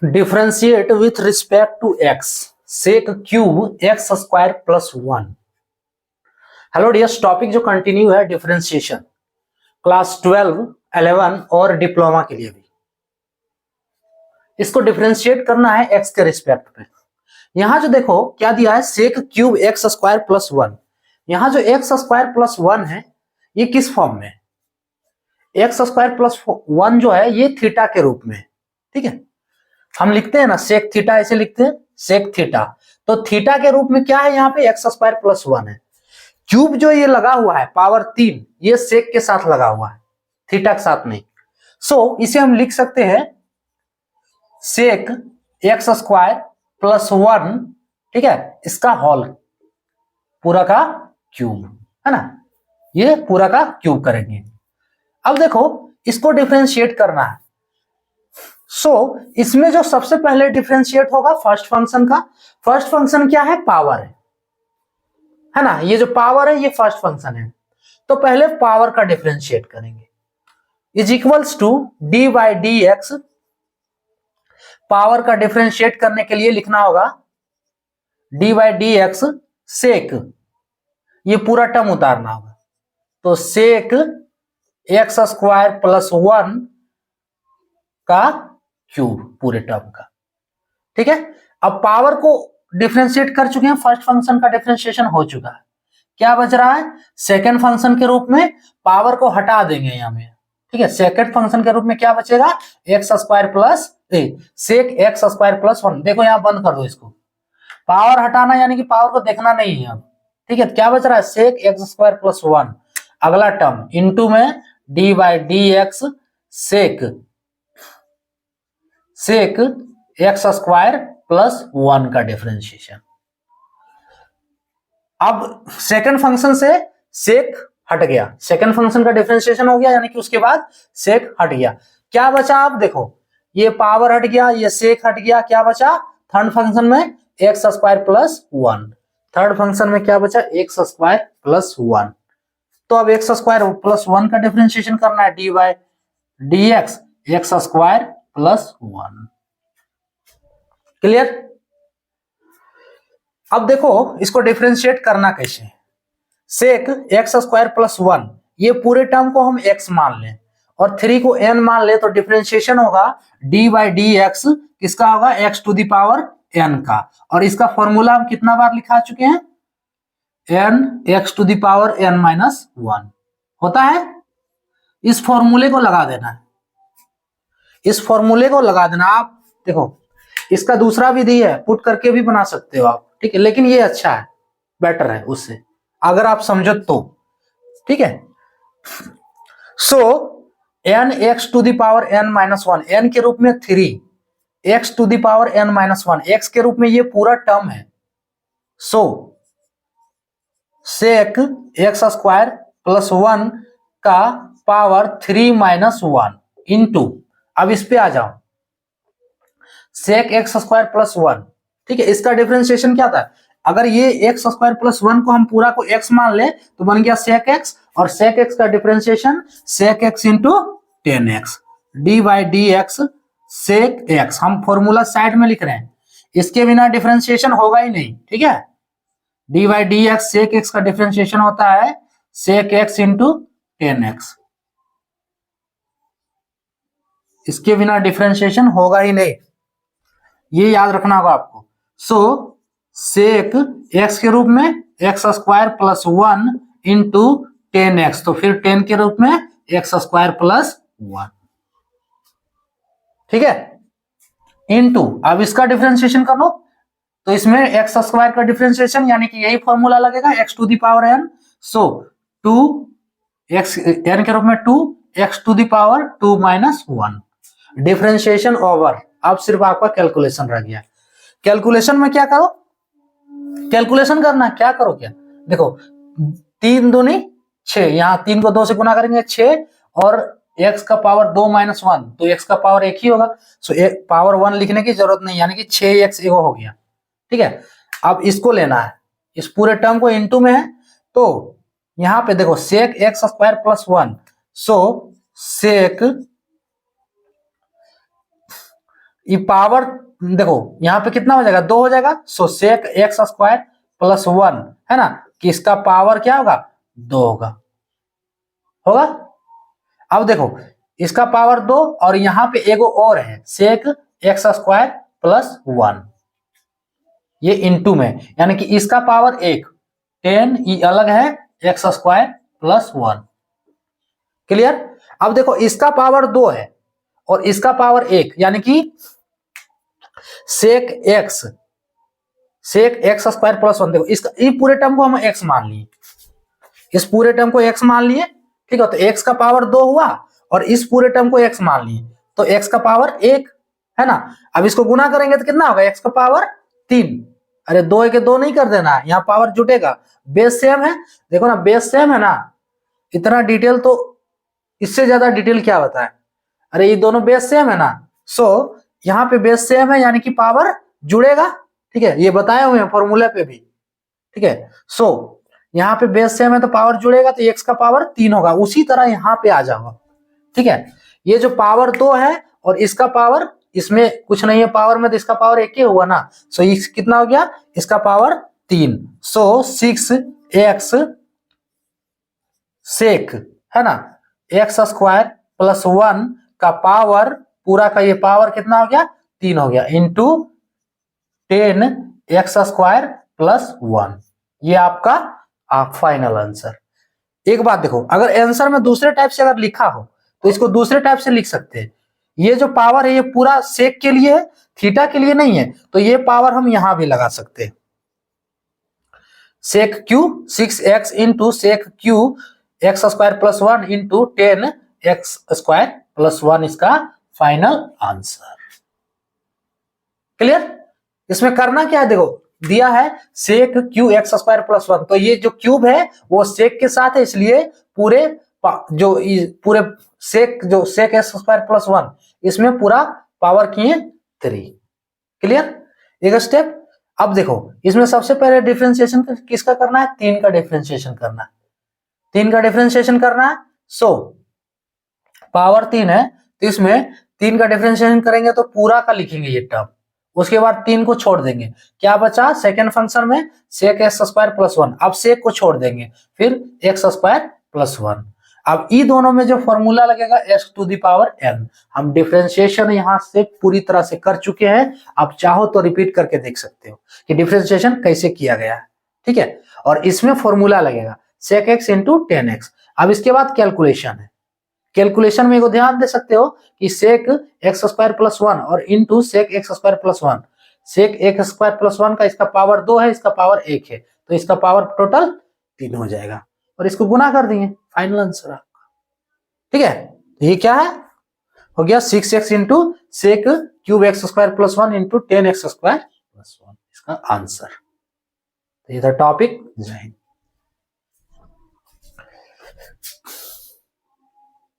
Differentiate with respect to x sec cube x square plus 1। Hello dears, topic जो continue है differentiation, class 12, 11 और diploma के लिए भी इसको डिफरेंशिएट करना है एक्स के रिस्पेक्ट पे। यहां जो देखो क्या दिया है, sec cube x square plus 1। यहां जो एक्स स्क्वायर प्लस 1 है ये किस फॉर्म में? एक्स स्क्वायर प्लस 1 जो है ये थीटा के रूप में, ठीक है। हम लिखते हैं ना सेक थीटा, ऐसे लिखते हैं सेक थीटा। तो थीटा के रूप में क्या है यहाँ पे? एक्स स्क्वायर प्लस 1 है। क्यूब जो ये लगा हुआ है पावर 3, ये सेक के साथ लगा हुआ है, थीटा के साथ नहीं। सो इसे हम लिख सकते हैं सेक एक्स स्क्वायर प्लस 1, ठीक है, इसका होल पूरा का क्यूब, है ना। ये पूरा का क्यूब करेंगे। अब देखो इसको डिफरेंशिएट करना है। इसमें जो सबसे पहले डिफरेंशिएट होगा फर्स्ट फंक्शन का। फर्स्ट फंक्शन क्या है? पावर है ना। ये जो पावर है ये फर्स्ट फंक्शन है। तो पहले पावर का डिफरेंशिएट करेंगे, is equals to d by d x. Power का डिफरेंशिएट करने के लिए लिखना होगा d by d x sec, ये पूरा टर्म उतारना होगा। तो सेक एक्स स्क्वायर प्लस 1 का क्यूब पूरे टर्म का, ठीक है। अब पावर को डिफरेंशिएट कर चुके हैं, फर्स्ट फंक्शन का डिफरेंशिएशन हो चुका है। क्या बच रहा है? सेकंड फंक्शन के रूप में पावर को हटा देंगे यहां में, ठीक है। सेकंड फंक्शन के रूप में क्या बचेगा? X square plus sec x square plus 1। देखो यहां बंद कर दो इसको, पावर हटाना यानी कि पावर को देखना नहीं है अब, ठीक है। क्या बच रहा है? सेक एक्स स्क्वायर प्लस 1 अगला टर्म इंटू में d by d x sec x square plus 1 का डिफरेंशिएशन। अब सेकंड फंक्शन से सेक हट गया, सेकंड फंक्शन का डिफरेंशिएशन हो गया, यानी कि उसके बाद सेक हट गया। क्या बचा? आप देखो ये पावर हट गया, ये सेक हट गया, क्या बचा? थर्ड फंक्शन में x square plus 1। Third function में क्या बचा? X square plus 1। तो अब एक्स स्क्वायर प्लस 1 का डिफरेंशिएशन करना है, d by d x x square plus 1। Clear? अब देखो इसको डिफरेंशिएट करना कैसे। सेक एक्स स्क्वायर प्लस 1, ये पूरे टर्म को हम x मान लें और 3 को n मान ले, तो डिफरेंशिएशन होगा डी बाई डी एक्स, किसका होगा? x to the power n का। और इसका फॉर्मूला हम कितना बार लिखा चुके हैं? n x to the power n minus 1 होता है। इस फॉर्मूले को लगा देना है, इस फॉर्मूले को लगा देना। आप देखो इसका दूसरा विधि है, पुट करके भी बना सकते हो आप, ठीक है, लेकिन ये अच्छा है, बेटर है उससे, अगर आप समझो तो, ठीक है। So n x to the power n minus 1, n के रूप में 3, x to the power n minus 1, x के रूप में ये पूरा टर्म है। So sec x square plus 1 का पावर 3 माइनस 1 इंटू, अब इस पे आ जाओ, सेक एक्स स्क्वायर प्लस 1, ठीक है। इसका डिफरेंशिएशन क्या था? अगर ये एक्स स्क्वायर प्लस 1 को हम पूरा को x मान ले तो बन गया सेक एक्स, और सेक एक्स का differentiation sec x into 10x d by d x sec x. हम फॉर्मूला साइड में लिख रहे हैं, इसके बिना डिफरेंशिएशन होगा ही नहीं, ठीक है। D by d x sec x का डिफरेंशिएशन होता है सेक एक्स इंटू 10x, इसके बिना डिफरेंशिएशन होगा ही नहीं, ये याद रखना होगा आपको। सो सेक एक्स के रूप में x square plus 1 into 10x, तो फिर 10 के रूप में एक्स स्क्वायर प्लस 1, ठीक है, इंटू, अब इसका डिफरेंशिएशन कर लो, तो इसमें एक्स स्क्वायर का डिफरेंशिएशन यानी कि यही फॉर्मूला लगेगा x to the power n। So 2 x n के रूप में 2 x to the power 2 minus 1, differentiation over. अब सिर्फ आपका कैलकुलेशन रह गया। कैलकुलेशन में क्या करो? कैलकुलेशन करना क्या करो? क्या देखो 3 दूनी 6, यहाँ 3 को 2 से गुना करेंगे 6, और x का पावर 2 माइनस 1, तो x का पावर 1 ही होगा। सो पावर 1 लिखने की जरूरत नहीं, यानी कि 6x एगो हो गया, ठीक है। अब इसको लेना है, इस पूरे टर्म को इनटू में है, तो यहां पे देखो सेक एक्स स्क्वायर प्लस 1, सो सेक ये पावर देखो यहाँ पे कितना हो जाएगा, 2 हो जाएगा। सो सेक एक्स स्क्वायर प्लस 1 है ना, कि इसका पावर क्या होगा, 2 होगा। अब देखो इसका पावर 2 और यहाँ पे एगो और है सेक एक्स स्क्वायर प्लस 1, ये इनटू में, यानी कि इसका पावर 1 10, ये अलग है एक्स स्क्वायर प्लस 1। क्लियर। अब देखो इसका पावर 2 है और इसका पावर 1, यानी कि सेक एक्स स्क्वायर प्लस 1। देखो इसका ये पूरे टर्म को हम एक्स मान लिए, इस पूरे टर्म को एक्स मान लिए, ठीक है। तो एक्स का पावर 2 हुआ और इस पूरे टर्म को एक्स मान लिए, तो एक्स का पावर 1 है ना। अब इसको गुना करेंगे तो कितना होगा, एक्स का पावर 3। अरे 2 के 2 नहीं कर देना, यहाँ पावर जुटेगा, बेस सेम है। देखो ना बेस सेम है ना, इतना डिटेल तो इससे ज्यादा डिटेल क्या बताए। अरे ये दोनों बेस सेम है ना, सो यहाँ पे बेस सेम है यानी कि पावर जुड़ेगा, ठीक है। ये बताए हुए हैं फॉर्मूला पे भी, ठीक है। सो यहाँ पे बेस सेम है तो पावर जुड़ेगा, तो एक्स का पावर 3 होगा। उसी तरह यहाँ पे आ जाओगा, ठीक है। ये जो पावर 2 है और इसका पावर, इसमें कुछ नहीं है पावर में, तो इसका पावर 1 ही हुआ ना। सो ये कितना हो गया, इसका पावर 3। सो 6x सेक है ना एक्स स्क्वायर प्लस 1 का पावर, पूरा का ये पावर कितना हो गया, 3 हो गया, इंटू 10 एक्स स्क्वायर प्लस 1। ये आपका फाइनल आंसर। एक बात देखो, अगर आंसर में दूसरे टाइप से अगर लिखा हो तो इसको दूसरे टाइप से लिख सकते हैं। ये जो पावर है ये पूरा सेक के लिए है, थीटा के लिए नहीं है, तो ये पावर हम यहां भी लगा सकते हैं। Sec cube 6x into sec cube x square plus 1 into 10 x square plus 1 इसका फाइनल आंसर। क्लियर। इसमें करना क्या है, देखो दिया है सेक क्यू एक्स स्क्वायर प्लस 1, तो ये जो क्यूब है वो सेक के साथ है, इसलिए पूरे सेक एक्स स्क्वायर प्लस 1 इसमें पूरा पावर किए 3। क्लियर। एक स्टेप। अब देखो इसमें सबसे पहले डिफरेंशिएशन किसका करना है, 3 का डिफरेंशिएशन करना है, 3 का डिफरेंशिएशन करना है। सो पावर 3 है तो इसमें 3 का डिफरेंशिएशन करेंगे तो पूरा का लिखेंगे ये टर्म, उसके बाद 3 को छोड़ देंगे, क्या बचा सेकंड फंक्शन में सेक एक्स स्क्वायर प्लस 1। अब सेक को छोड़ देंगे, फिर एक्स स्क्वायर प्लस 1। अब ई दोनों में जो फॉर्मूला लगेगा x to the power n। हम डिफरेंशिएशन यहां से पूरी तरह से कर चुके हैं, आप चाहो तो रिपीट करके देख सकते हो कि डिफरेंशिएशन कैसे किया गया है, ठीक है। और इसमें फॉर्मूला लगेगा सेक एक्स इंटू 10x। अब इसके बाद कैलकुलेशन है, कैलकुलेशन में ध्यान दे सकते हो कि सेक एक्स स्क्वायर प्लस 1 और into sec x square plus 1। Sec x square plus 1 का इसका पावर 2 है, इसका पावर 1 है, तो इसका पावर टोटल 3 हो जाएगा और इसको गुना कर दिए, फाइनल आंसर आपका। ठीक है, ये क्या है, हो गया 6x into sec cube x square plus 1 into 10x square plus 1 इसका आंसर। तो ये था टॉपिक। जय हिंद।